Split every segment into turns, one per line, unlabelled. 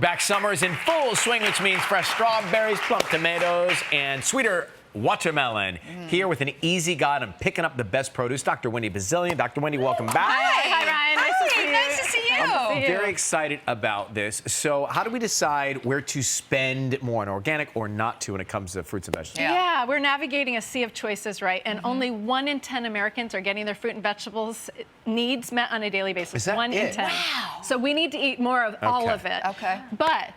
Back, summer is in full swing, which means fresh strawberries, plump tomatoes, and sweeter watermelon. Here with an easy guide on picking up the best produce, Dr. Wendy Bazilian. Dr. Wendy, welcome back.
Hi, Ryan. Nice to see you.
Nice to see you.
I'm very excited about this. So how do we decide where to spend more on organic or not to when it comes to fruits and vegetables?
Yeah, we're navigating a sea of choices, right? And only 1 in 10 Americans are getting their fruit and vegetables needs met on a daily basis.
Is that
1 in 10.
Wow.
So we need to eat more of all of it.
Okay.
But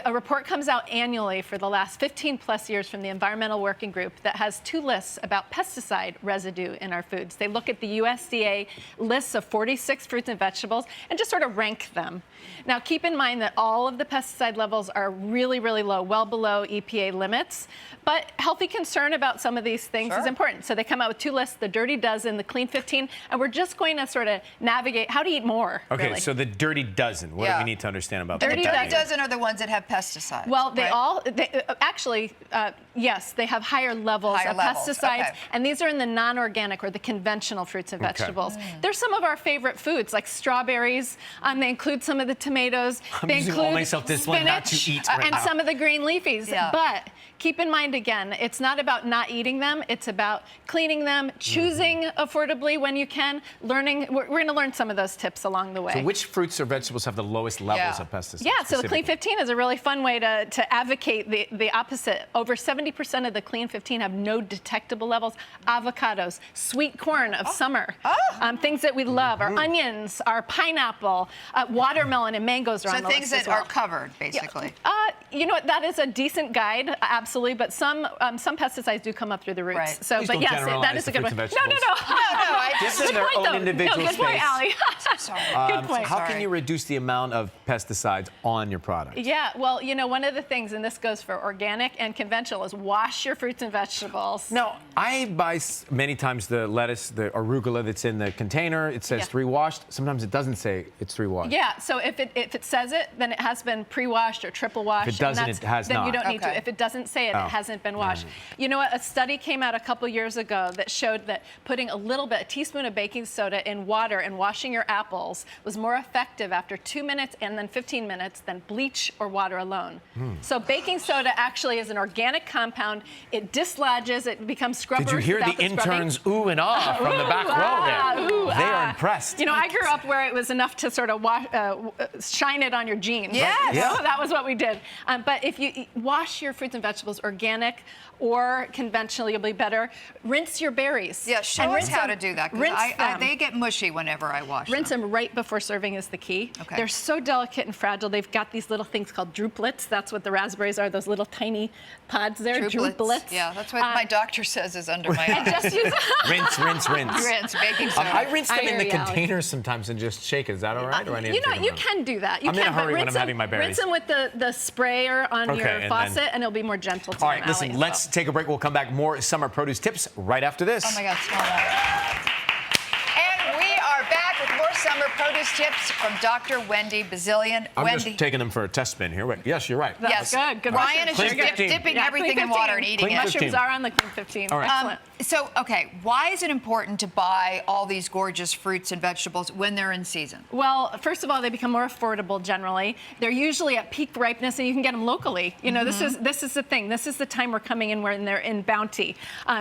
a report comes out annually for the last 15 plus years from the Environmental Working Group that has 2 lists about pesticide residue in our foods. They look at the USDA lists of 46 fruits and vegetables and just sort of rank them. Now, keep in mind that all of the pesticide levels are really, really low, well below EPA limits. But healthy concern about some of these things is important. So they come out with 2 lists, the Dirty Dozen, the Clean 15, and we're just going to sort of navigate how to eat more.
Okay,
really.
So the Dirty Dozen, what do we need to understand about
The
that?
Dirty Dozen are the ones that have pesticides.
Well, they
right?
all, actually, yes, they have higher levels of pesticides, and these are in the non-organic or the conventional fruits and vegetables. They're some of our favorite foods, like strawberries. They include some of the tomatoes. They
using
include
all my self-discipline not to
spinach,
eat right
and
now.
some of the green leafies.
Yeah.
But keep in mind, again, it's not about not eating them. It's about cleaning them, choosing affordably when you can, learning. We're going to learn some of those tips along the way.
So which fruits or vegetables have the lowest levels of pesticides?
Yeah, so the Clean 15 is a really fun way to advocate the opposite. Over 70% of the Clean 15 have no detectable levels. Avocados, sweet corn of summer, things that we love, our onions, our pineapple, watermelon and mangoes are on the list.
So things that are covered, basically.
You know what, that is a decent guide, absolutely, but some pesticides do come up through the roots.
Right.
So,
Please
but
don't
yes,
generalize
that is a
the
good one.
fruits
No,
and
no,
vegetables.
no.
I
This
just
is their own
though.
individual
no, good point,
space.
Allie.
sorry.
Good point.
How can you reduce the amount of pesticides on your product?
Yeah, well, you know, one of the things, and this goes for organic and conventional, is wash your fruits and vegetables.
No, I buy many times the lettuce, the arugula that's in the container. It says 3 washed. Sometimes it doesn't say it's 3 washed.
Yeah, so if it says it, then it has been pre-washed or triple washed.
If it doesn't, it has
then
not.
you don't need to. If it doesn't say it, it hasn't been washed. You know what? A study came out a couple years ago that showed that putting a teaspoon of baking soda in water and washing your apples was more effective after 2 minutes and then 15 minutes than bleach or water alone. So baking soda actually is an organic compound. It dislodges, it becomes scrubber.
Did you hear the interns ooh and ah from the back row there? They are impressed.
You know, I grew up where it was enough to sort of shine it on your jeans.
Yes.
Right?
Yeah.
So that was what we did. But if you wash your fruits and vegetables organic or conventional, you'll be better. Rinse your berries.
Yeah, show us how to do that, because they get mushy whenever I wash them.
Rinse them right before serving is the key.
Okay.
They're so delicate and fragile. They've got these little things called drupelets. That's what the raspberries are, those little tiny pods there. Drupelets.
Yeah, that's what my doctor says is under my
And
eyes.
just use
Rinse, rinse, rinse.
Rinse, baking soda.
I rinse them in the
hear you, Allie.
containers sometimes and just shake it. Is that all right? Or I need
You
to
know,
take
you
them out?
can do that. You
I'm
can,
in a hurry
but
when I'm having my berries.
Rinse them with the sprayer on
Okay,
your
and
faucet,
then-
and it'll be more gentle to
All right,
them,
listen,
Allie,
let's take a break. We'll come back. More summer produce tips right after this.
Oh my God, smell that. And we are back with more summer produce tips from Dr. Wendy Bazilian.
I'm
Wendy.
just taking them for a test spin here. Wait, yes, you're right.
That's good.
Ryan is
Clean
just
15.
dipping
Yeah,
everything
Clean
in water and
15.
eating
Clean
it.
15. Mushrooms are on the Clean 15.
All right.
Excellent.
So, okay, why is it important to buy all these gorgeous fruits and vegetables when they're in season?
Well, first of all, they become more affordable generally. They're usually at peak ripeness, and you can get them locally. You know, this is the thing. This is the time we're coming in when they're in bounty.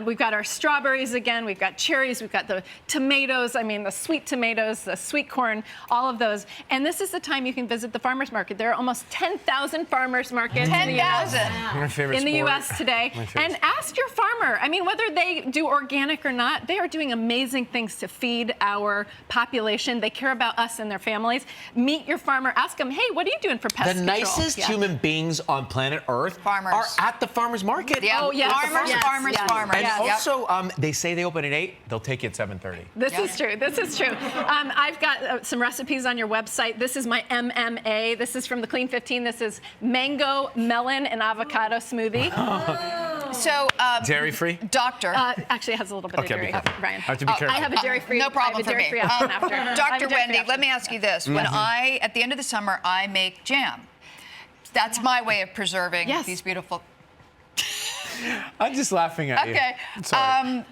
We've got our strawberries again. We've got cherries. We've got the tomatoes. I mean, the sweet tomatoes, the sweet corn, all of those. And this is the time you can visit the farmers market. There are almost 10,000 farmers markets
10,000.
My favorite
in the
sport.
U.S. today.
My favorite
And ask your farmer. I mean, whether they do organic or not, they are doing amazing things to feed our population. They care about us and their families. Meet your farmer. Ask them, hey, what are you doing for pest
The
control?
nicest human beings on planet Earth
Farmers.
are at the farmer's market.
Yeah.
Oh, yes.
Farmers,
Yes,
farmers,
yes.
farmers.
And
Yep.
also, they say they open at 8. They'll take you at 7:30.
This is true. This is true. I've got some recipes on your website. This is my MMA. This is from the Clean 15. This is mango, melon, and avocado smoothie.
So,
Dairy-free?
Doctor.
Actually, it has a little bit
Okay,
of
be
dairy.
careful.
Ryan.
I have to be careful.
I have a dairy-free.
No problem
I have a
for me.
dairy-free option after. I have a
Dr.
dairy-free
Wendy,
option.
let me ask you this. When at the end of the summer, I make jam. That's my way of preserving these beautiful.
I'm just laughing at you.
Okay.
Sorry.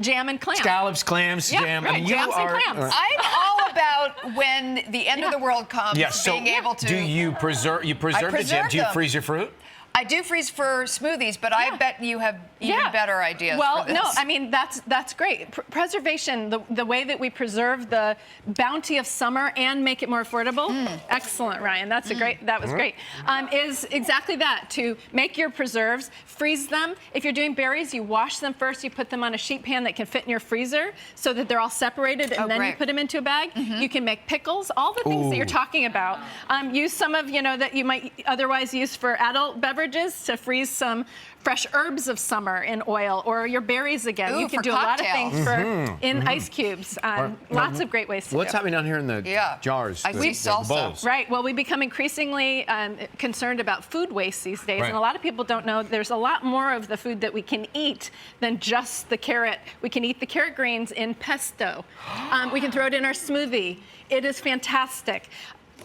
jam and clam.
Scallops, clams,
Yeah,
jam.
right,
I mean,
jams and clams.
I'm all about when the end of the world comes,
Yes. So
being able to.
do you preserve? You preserve the jam?
preserve
Do you
them.
freeze your fruit?
I do freeze for smoothies, but I bet you have even better ideas
Well,
for this.
no, I mean, that's great. Preservation, the way that we preserve the bounty of summer and make it more affordable. Excellent, Ryan. That was great. Is exactly that, to make your preserves, freeze them. If you're doing berries, you wash them first, you put them on a sheet pan that can fit in your freezer so that they're all separated, and then you put them into a bag. You can make pickles, all the things that you're talking about. Use some of, that you might otherwise use for adult beverages to freeze some fresh herbs of summer in oil, or your berries again.
Ooh,
you can
for
do a lot of
cocktails.
things in ice cubes. Lots of great ways to
What's
do.
happening down here in the jars?
I see salsa.
bowls.
Right. Well, we become increasingly concerned about food waste these days, and a lot of people don't know there's a lot more of the food that we can eat than just the carrot. We can eat the carrot greens in pesto. We can throw it in our smoothie. It is fantastic.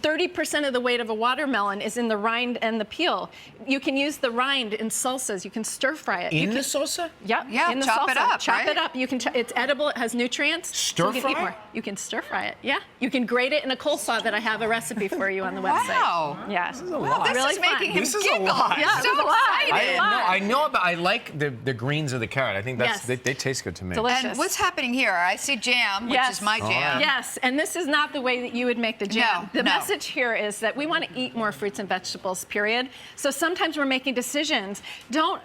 30% of the weight of a watermelon is in the rind and the peel. You can use the rind in salsas. You can stir fry it.
In the salsa?
Yep.
Yeah,
in the
chop
salsa.
it up,
Chop
right?
it up. You can. It's edible. It has nutrients.
Stir
so you can eat
fry?
more. You can stir fry it. Yeah. You can grate it in a coleslaw that I have a recipe for you on the website.
Wow.
Yeah.
This is a lot.
This
Really
is making
fun.
him
This is a
giggle.
lot.
Yeah,
I'm so
this is a lot.
excited.
I
know about. I like the greens of the carrot. I think that's
Yes.
they taste good to me.
Delicious.
And what's happening here? I see jam, which
Yes.
is my jam.
Yes, and this is not the way that you would make the jam.
No,
The
no.
message here is that we want to eat more fruits and vegetables, period. So sometimes we're making decisions. Don't,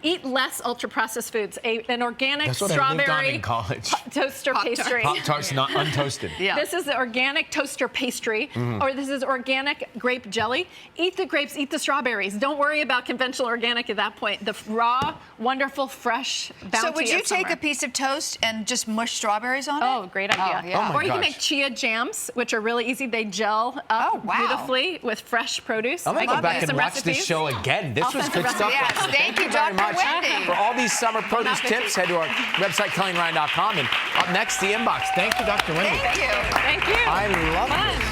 eat less ultra-processed foods. An organic
That's what I lived on
strawberry
in college.
toaster pastry.
Pop-Tarts not untoasted.
Yeah.
This is the organic toaster pastry, or this is organic grape jelly. Eat the grapes, eat the strawberries. Don't worry about conventional organic at that point. The raw, wonderful, fresh bounty
So would you
of summer.
take a piece of toast and just mush strawberries on it?
Oh, great idea.
Oh, yeah.
Oh, my
Or you can
gosh.
make chia jams, which are really easy. They gel up
Oh, wow.
beautifully with fresh produce.
I'm gonna go
can
back
give you
and
some
watch this
recipes.
show again. This
I'll
was
send
good
the
stuff.
Yes, thank you,
very
Dr.
much.
Wendy.
For all these summer produce
appetit.
tips, head to our website, KellyandRyan.com. And up next, the inbox. Thank you, Dr. Wendy.
Thank you.
Thank you.
I love
Fun.
this.